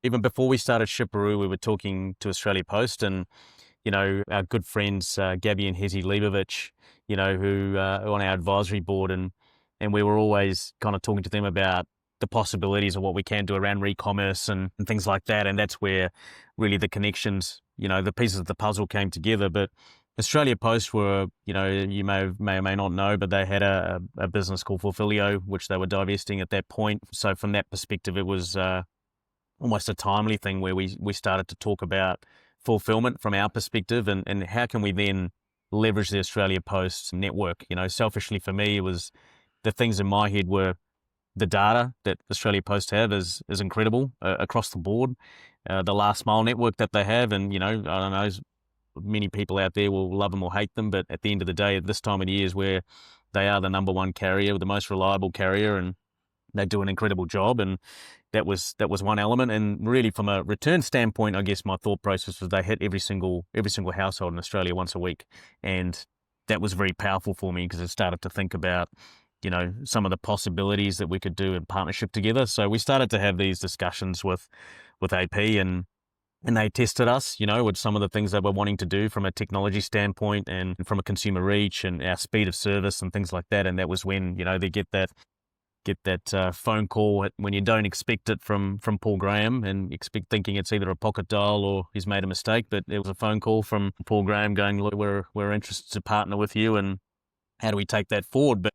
even before we started Shiperoo, we were talking to Australia Post and, our good friends, Gabby and Hezi Leibovich, who are on our advisory board. And we were always kind of talking to them about the possibilities of what we can do around re-commerce and things like that. And that's where really the connections, the pieces of the puzzle came together. But Australia Post were, you may or may not know, but they had a business called Fulfillio, which they were divesting at that point. So from that perspective, it was almost a timely thing where we started to talk about fulfillment from our perspective and how can we then leverage the Australia Post network. Selfishly for me, it was the things in my head were the data that Australia Post have is incredible across the board. The last mile network that they have, and I don't know, many people out there will love them or hate them, but at the end of the day, at this time of the year is where they are the number one carrier, the most reliable carrier, and they do an incredible job. And that was one element. And really, from a return standpoint, I guess my thought process was they hit every single household in Australia once a week, and that was very powerful for me because I started to think about some of the possibilities that we could do in partnership together. So we started to have these discussions with AP and they tested us, with some of the things that we're wanting to do from a technology standpoint and from a consumer reach and our speed of service and things like that. And that was when, they get that phone call when you don't expect it from Paul Graham and thinking it's either a pocket dial or he's made a mistake. But it was a phone call from Paul Graham going, look, we're interested to partner with you and how do we take that forward? But